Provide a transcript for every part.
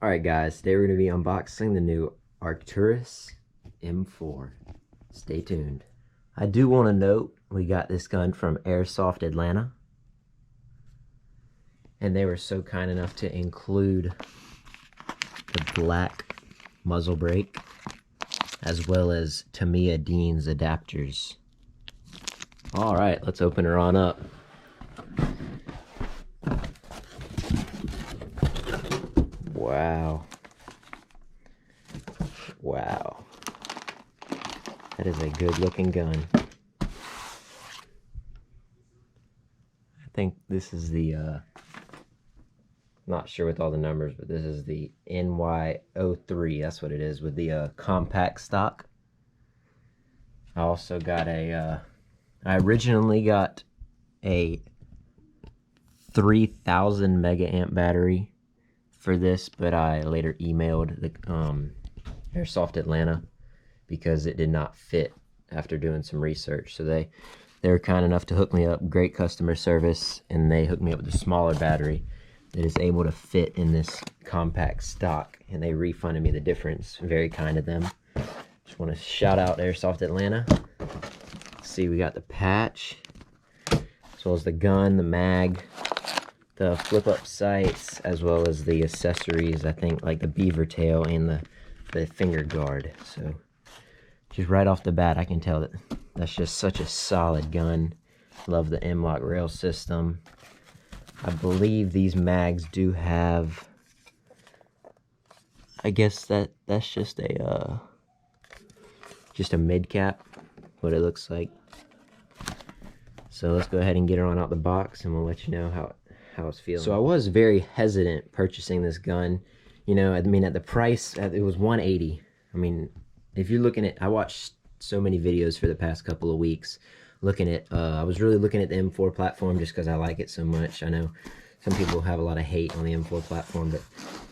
Alright guys, today we're going to be unboxing the new Arcturus M4. Stay tuned. I do want to note, we got this gun from Airsoft Atlanta. And they were so kind enough to include the black muzzle brake, as well as Tamiya Dean's adapters. Alright, let's open her on up. Wow. Wow. That is a good looking gun. I think this is the, not sure with all the numbers, but this is the NY-03. That's what it is, with the compact stock. I also got I originally got a 3000 mega amp battery for this, but I later emailed the Airsoft Atlanta because it did not fit after doing some research. So they were kind enough to hook me up, great customer service, and they hooked me up with a smaller battery that is able to fit in this compact stock, and they refunded me the difference. Very kind of them. Just want to shout out Airsoft Atlanta. See, we got the patch, as well as the gun, the mag, the flip-up sights, as well as the accessories, I think, like the beaver tail and the finger guard. So just right off the bat, I can tell that that's just such a solid gun. Love the M-LOK rail system. I believe these mags do have, I guess that's just a mid cap, what it looks like. So let's go ahead and get her on out the box, and we'll let you know how it's feeling. So I was very hesitant purchasing this gun. You know, I mean, at the price, it was $180. I mean, if you're looking at, I watched so many videos for the past couple of weeks looking at, I was really looking at the M4 platform just because I like it so much. I know some people have a lot of hate on the M4 platform, but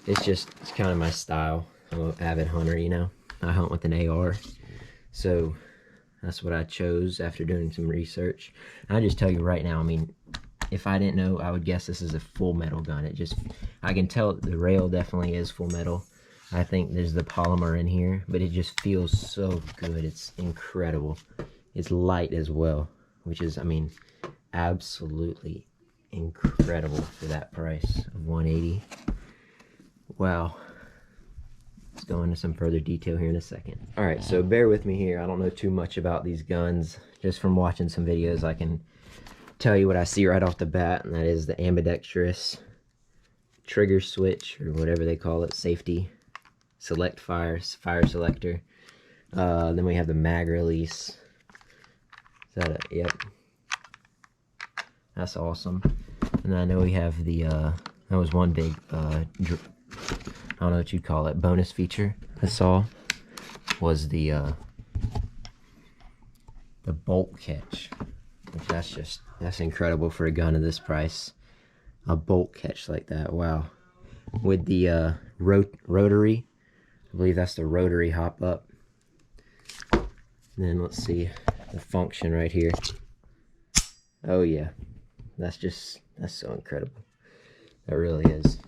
it's kind of my style. I'm an avid hunter, you know. I hunt with an AR. So that's what I chose after doing some research. And I just tell you right now, I mean, if I didn't know, I would guess this is a full metal gun. I can tell the rail definitely is full metal. I think there's the polymer in here, but it just feels so good. It's incredible. It's light as well, which is, I mean, absolutely incredible for that price of $180. Wow. Let's go into some further detail here in a second. Alright, so bear with me here. I don't know too much about these guns. Just from watching some videos, I can tell you what I see right off the bat, and that is the ambidextrous trigger switch, or whatever they call it, safety, select fire selector. Then we have the mag release. Is that it? Yep. That's awesome. And then I know we have the, that was one big, I don't know what you'd call it, bonus feature I saw, was the bolt catch. Which that's incredible for a gun of this price. A bolt catch like that, wow. With the rotary, I believe that's the rotary hop up. And then let's see the function right here. Oh yeah, that's so incredible. That really is.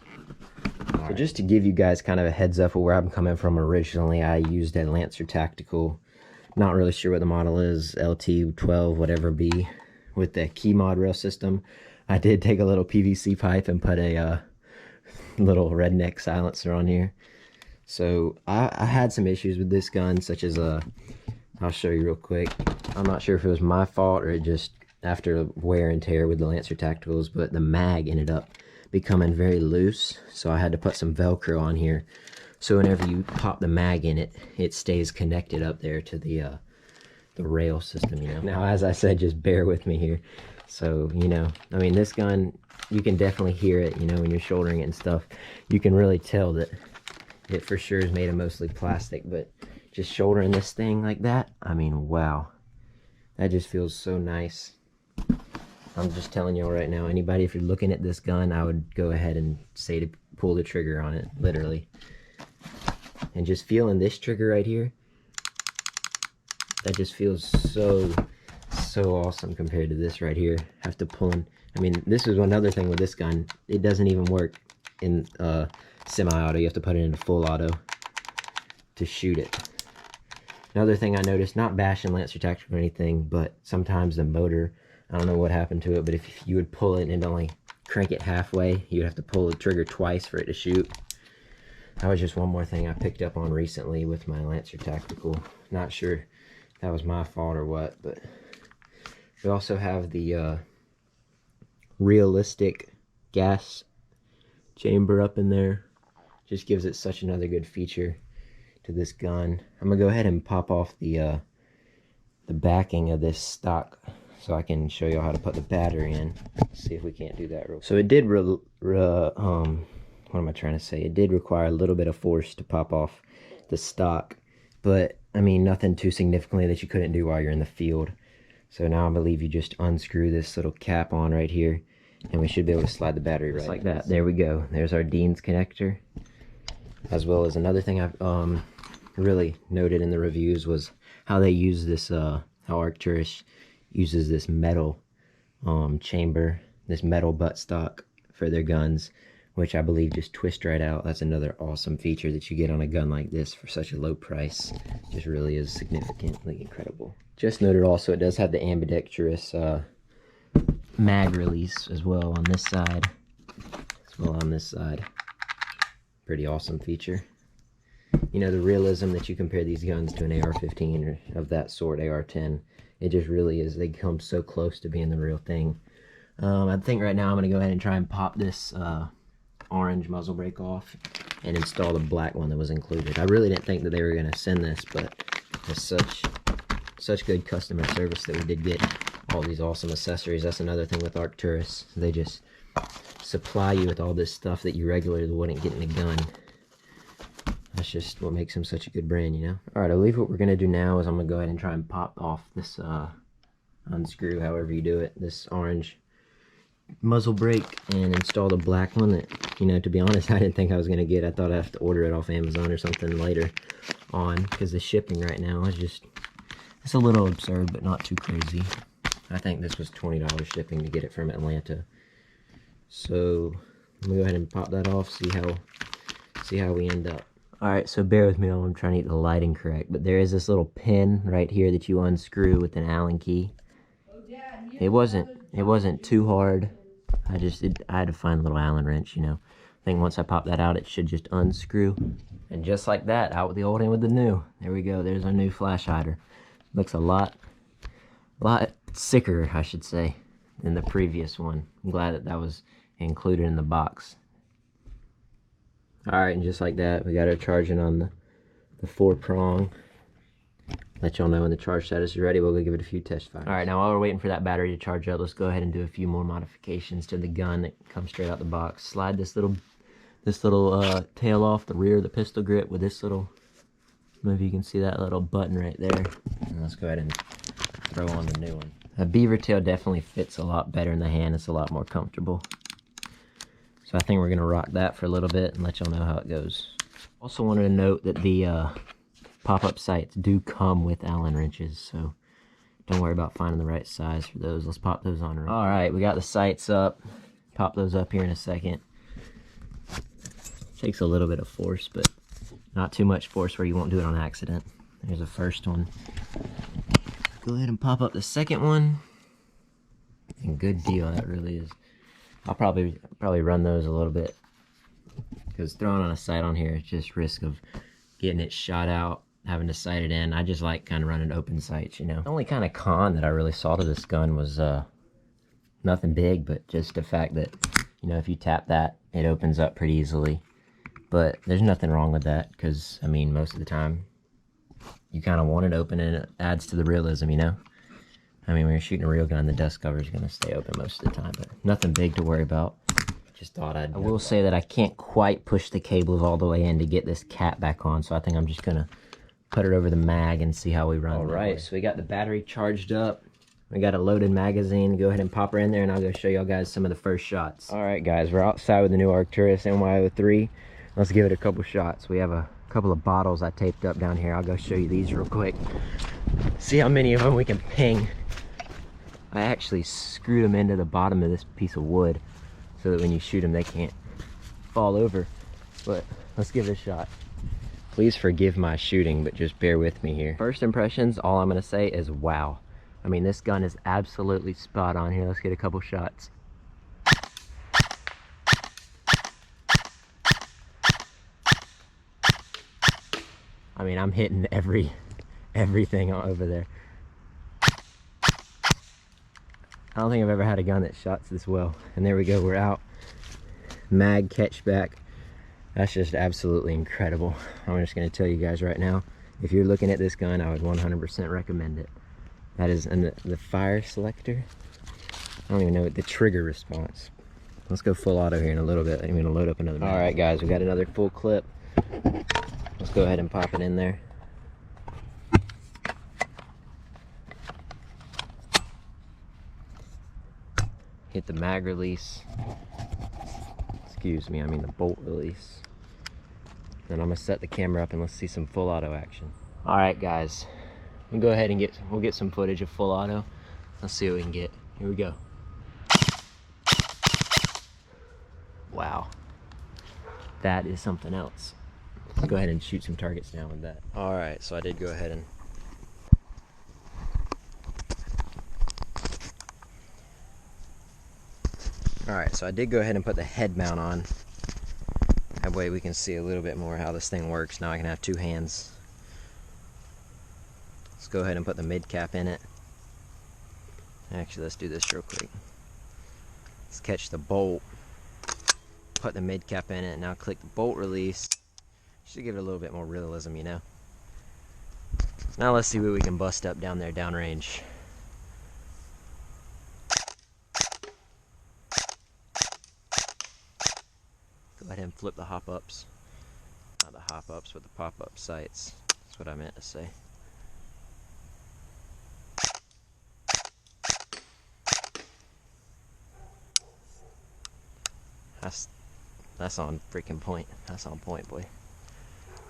So just to give you guys kind of a heads up of where I'm coming from originally, I used a Lancer Tactical. Not really sure what the model is, LT12 whatever B, with the key mod rail system. I did take a little PVC pipe and put a little redneck silencer on here. So I had some issues with this gun, such as I'll show you real quick. I'm not sure if it was my fault or it just after wear and tear with the Lancer Tacticals, but the mag ended up becoming very loose, so I had to put some Velcro on here. So whenever you pop the mag in it stays connected up there to the rail system, you know. Now, as I said, just bear with me here. So, you know, I mean, this gun, you can definitely hear it, you know, when you're shouldering it and stuff. You can really tell that it for sure is made of mostly plastic, but just shouldering this thing like that, I mean, wow. That just feels so nice. I'm just telling y'all right now, anybody, if you're looking at this gun, I would go ahead and say to pull the trigger on it, literally. And just feeling this trigger right here, that just feels so awesome compared to this right here. Have to pull in. I mean, this is another thing with this gun. It doesn't even work in semi-auto. You have to put it into full auto to shoot it. Another thing I noticed, not bashing Lancer Tactical or anything, but sometimes the motor, I don't know what happened to it, but if you would pull it and only crank it halfway, you'd have to pull the trigger twice for it to shoot. That was just one more thing I picked up on recently with my Lancer Tactical. Not sure if that was my fault or what, but we also have the realistic gas chamber up in there. Just gives it such another good feature to this gun. I'm gonna go ahead and pop off the backing of this stock so I can show you how to put the battery in. See if we can't do that real quick. So it did what am I trying to say? It did require a little bit of force to pop off the stock, but I mean nothing too significantly that you couldn't do while you're in the field. So now I believe you just unscrew this little cap on right here, and we should be able to slide the battery right like that. There we go. There's our Dean's connector. As well as another thing I've really noted in the reviews was how they use this, how Arcturus uses this metal chamber, this metal buttstock for their guns, which I believe just twist right out. That's another awesome feature that you get on a gun like this for such a low price. Just really is significantly incredible. Just noted also it does have the ambidextrous mag release as well on this side, as well on this side. Pretty awesome feature. You know, the realism that you compare these guns to an AR-15 or of that sort, AR-10, it just really is. They come so close to being the real thing. I think right now I'm going to go ahead and try and pop this orange muzzle brake off and install the black one that was included. I really didn't think that they were going to send this, but there's such good customer service that we did get all these awesome accessories. That's another thing with Arcturus. They just supply you with all this stuff that you regularly wouldn't get in a gun. That's just what makes them such a good brand, you know? Alright, I believe what we're going to do now is I'm going to go ahead and try and pop off this, unscrew, however you do it, this orange muzzle brake, and install the black one that, you know, to be honest, I didn't think I was going to get. I thought I'd have to order it off Amazon or something later on, because the shipping right now is just, it's a little absurd, but not too crazy. I think this was $20 shipping to get it from Atlanta. So, I'm going to go ahead and pop that off, see how we end up. Alright, so bear with me while I'm trying to get the lighting correct, but there is this little pin right here that you unscrew with an Allen key. It wasn't too hard. I had to find a little Allen wrench, you know. I think once I pop that out, it should just unscrew. And just like that, out with the old and with the new. There we go, there's our new flash hider. Looks a lot sicker, I should say, than the previous one. I'm glad that that was included in the box. Alright, and just like that, we got our charging on the 4-prong. Let y'all know when the charge status is ready. We'll go give it a few test fires. Alright, now while we're waiting for that battery to charge up, let's go ahead and do a few more modifications to the gun that comes straight out the box. Slide this little tail off the rear of the pistol grip with this little, maybe you can see that little button right there. And let's go ahead and throw on the new one. The beaver tail definitely fits a lot better in the hand. It's a lot more comfortable. So I think we're going to rock that for a little bit and let y'all know how it goes. Also wanted to note that the pop-up sights do come with Allen wrenches, so don't worry about finding the right size for those. Let's pop those on. Alright, we got the sights up. Pop those up here in a second. Takes a little bit of force, but not too much force where you won't do it on accident. There's the first one. Go ahead and pop up the second one. And good deal, that really is. I'll probably run those a little bit, because throwing on a sight on here is just risk of getting it shot out, having to sight it in. I just like kind of running open sights, you know. The only kind of con that I really saw to this gun was nothing big, but just the fact that, you know, if you tap that, it opens up pretty easily. But there's nothing wrong with that, because, I mean, most of the time, you kind of want it open, and it adds to the realism, you know. I mean, when you're shooting a real gun, the dust cover is going to stay open most of the time, but nothing big to worry about. Just thought I will say that I can't quite push the cables all the way in to get this cap back on, so I think I'm just going to put it over the mag and see how we run. Alright, so we got the battery charged up. We got a loaded magazine. Go ahead and pop her in there, and I'll go show y'all guys some of the first shots. Alright guys, we're outside with the new Arcturus NY-03. Let's give it a couple shots. We have a couple of bottles I taped up down here. I'll go show you these real quick. See how many of them we can ping. I actually screwed them into the bottom of this piece of wood so that when you shoot them they can't fall over, but let's give it a shot. Please forgive my shooting, but just bear with me here. First impressions, all I'm gonna say is wow. I mean, this gun is absolutely spot on here. Let's get a couple shots. I mean, I'm hitting everything over there. I don't think I've ever had a gun that shots this well. And there we go, we're out. Mag catch back. That's just absolutely incredible. I'm just gonna tell you guys right now, if you're looking at this gun, I would 100% recommend it. That is, and the fire selector, I don't even know, the trigger response. Let's go full auto here in a little bit. I'm gonna load up another mag. All right guys, we got another full clip. Let's go ahead and pop it in there. Hit the mag release. Excuse me, I mean the bolt release. Then I'm gonna set the camera up and let's see some full auto action. All right guys, we'll go ahead and we'll get some footage of full auto. Let's see what we can get. Here we go. Wow, that is something else. Let's go ahead and shoot some targets now with that. All right, so I did go ahead and put the head mount on. That way we can see a little bit more how this thing works. Now I can have two hands. Let's go ahead and put the mid cap in it. Actually, let's do this real quick. Let's catch the bolt, put the mid cap in it, now click the bolt release. Should give it a little bit more realism, you know. Now let's see what we can bust up down there downrange. Go ahead and flip the hop-ups. Not the hop-ups, but the pop-up sights. That's what I meant to say. That's on freaking point. That's on point, boy.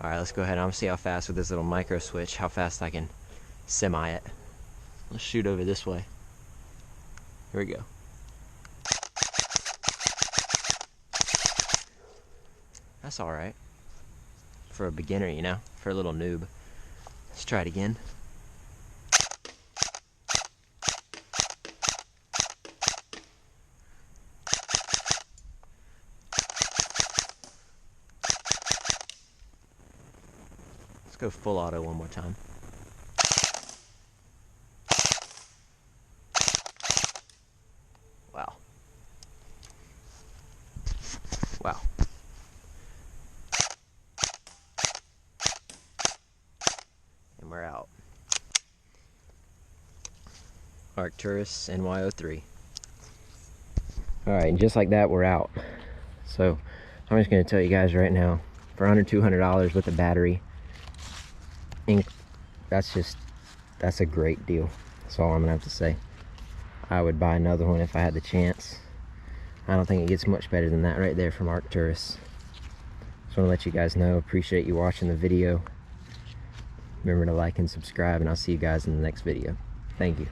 Alright, let's go ahead. I'm gonna see how fast with this little micro switch, how fast I can semi it. Let's shoot over this way. Here we go. That's alright. For a beginner, you know, for a little noob. Let's try it again. Let's go full auto one more time. Wow. Wow. And we're out. Arcturus NY-03. Alright, and just like that, we're out. So, I'm just going to tell you guys right now, for under $200 with a battery, that's a great deal. That's all I'm gonna have to say. I would buy another one if I had the chance. I don't think it gets much better than that right there from Arcturus. Just want to let you guys know, appreciate you watching the video. Remember to like and subscribe, and I'll see you guys in the next video. Thank you.